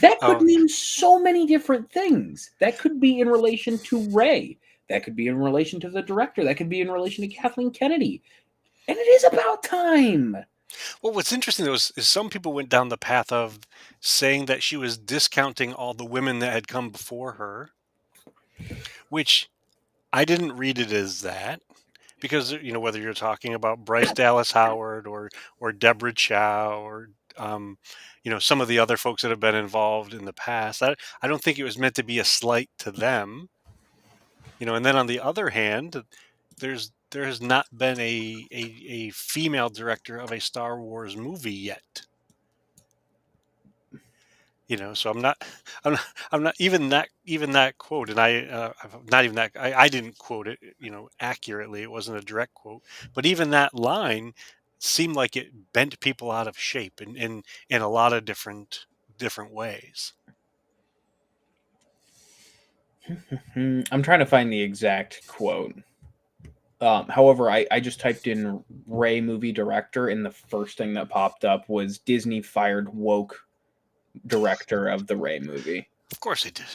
That could oh, mean so many different things. That could be in relation to Ray. That could be in relation to the director. That could be in relation to Kathleen Kennedy. And it is about time. well, what's interesting though is some people went down the path of saying that she was discounting all the women that had come before her, which I didn't read it as that. Because whether you're talking about Bryce Dallas Howard or Deborah Chow, or some of the other folks that have been involved in the past, I don't think it was meant to be a slight to them. And then on the other hand, there has not been a female director of a Star Wars movie yet. So I'm not even that quote, and not even that, I didn't quote it, accurately. It wasn't a direct quote, but even that line seemed like it bent people out of shape in a lot of different ways. I'm trying to find the exact quote. However, I just typed in Ray movie director, and the first thing that popped up was Disney fired woke director of the Ray movie. Of course he did.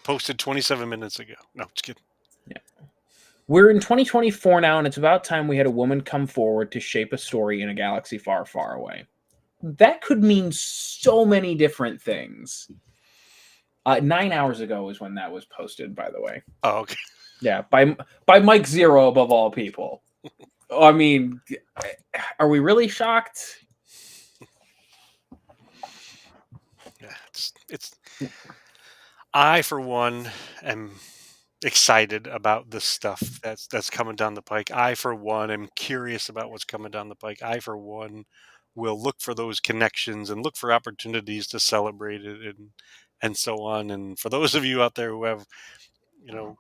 Posted 27 minutes ago. No, just kidding. We're in 2024 now, and it's about time we had a woman come forward to shape a story in a galaxy far, far away. That could mean so many different things. 9 hours ago is when that was posted, by the way. Oh, okay. Yeah, by Mike Zero above all people. I mean, are we really shocked? Yeah, it's. I, for one, am excited about the stuff that's coming down the pike. I, for one, am curious about what's coming down the pike. I, for one, will look for those connections and look for opportunities to celebrate it and so on. And for those of you out there who have, who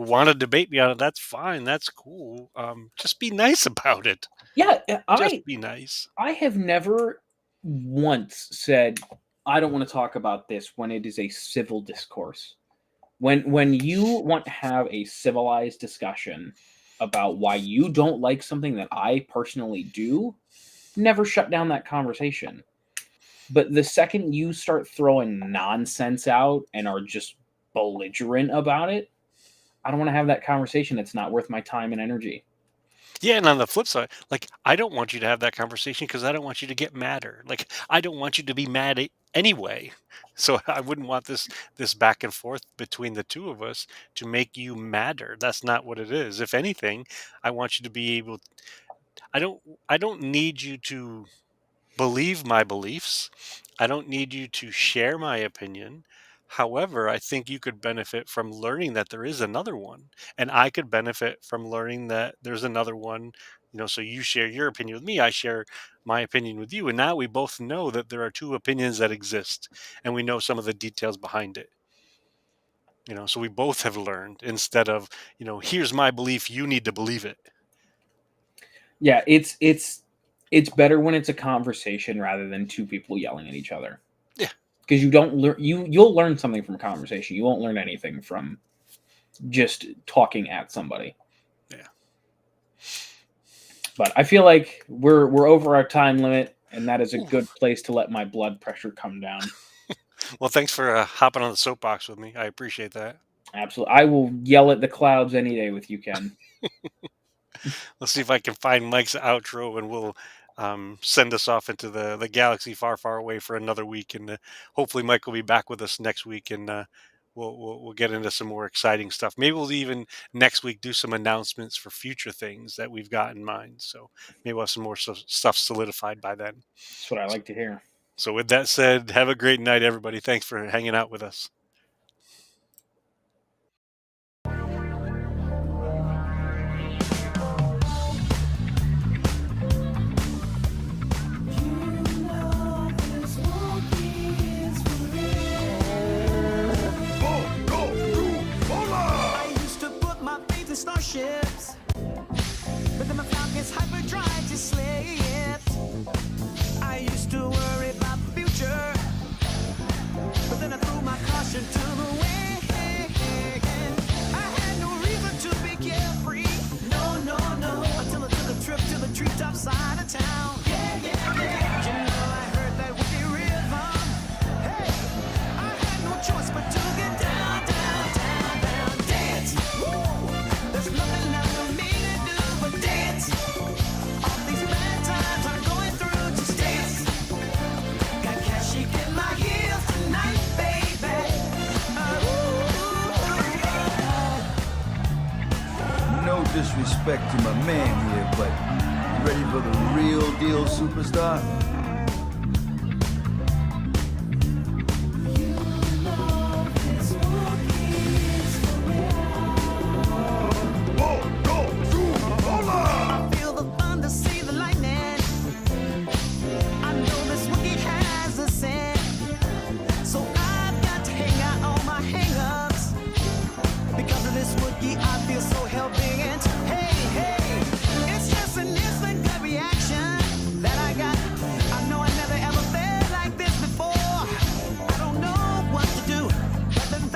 want to debate me on it, that's fine. That's cool. Just be nice about it. Yeah, Just be nice. I have never once said I don't want to talk about this when it is a civil discourse. When you want to have a civilized discussion about why you don't like something that I personally do, never shut down that conversation. But the second you start throwing nonsense out and are just belligerent about it, I don't want to have that conversation. It's not worth my time and energy. Yeah, and on the flip side, like, I don't want you to have that conversation because I don't want you to get madder. Like, I don't want you to be mad anyway. So I wouldn't want this back and forth between the two of us to make you madder. That's not what it is. If anything, I want you to be able. I don't need you to believe my beliefs. I don't need you to share my opinion. However, I think you could benefit from learning that there is another one. And I could benefit from learning that there's another one. So you share your opinion with me, I share my opinion with you. And now we both know that there are two opinions that exist and we know some of the details behind it. So we both have learned instead of, here's my belief, you need to believe it. Yeah, it's better when it's a conversation rather than two people yelling at each other. Yeah. Because you don't learn you'll learn something from a conversation. You won't learn anything from just talking at somebody. Yeah. But I feel like we're over our time limit, and that is a good place to let my blood pressure come down. Well, thanks for hopping on the soapbox with me. I appreciate that. Absolutely. I will yell at the clouds any day with you, Ken. Let's see if I can find Mike's outro, and we'll send us off into the galaxy far, far away for another week. And hopefully, Mike will be back with us next week, and we'll get into some more exciting stuff. Maybe we'll even next week do some announcements for future things that we've got in mind. So maybe we'll have some more stuff solidified by then. That's what I like to hear. So with that said, have a great night, everybody. Thanks for hanging out with us. I used to put my faith in starships, but then my Falcon's hyperdrive just slipped. I used to worry about the future, but then I threw my caution to the wind. I had no reason to be carefree, no, until I took a trip to the treetop side of town. Yeah. You know I heard that wicked rhythm. Hey, I had no choice but to get down, dance. Woo! There's nothing left for me to do but dance. All these bad times I'm going through, just dance. Got cash shaking my heels tonight, baby. No disrespect to my man here, but you ready for the real deal superstar?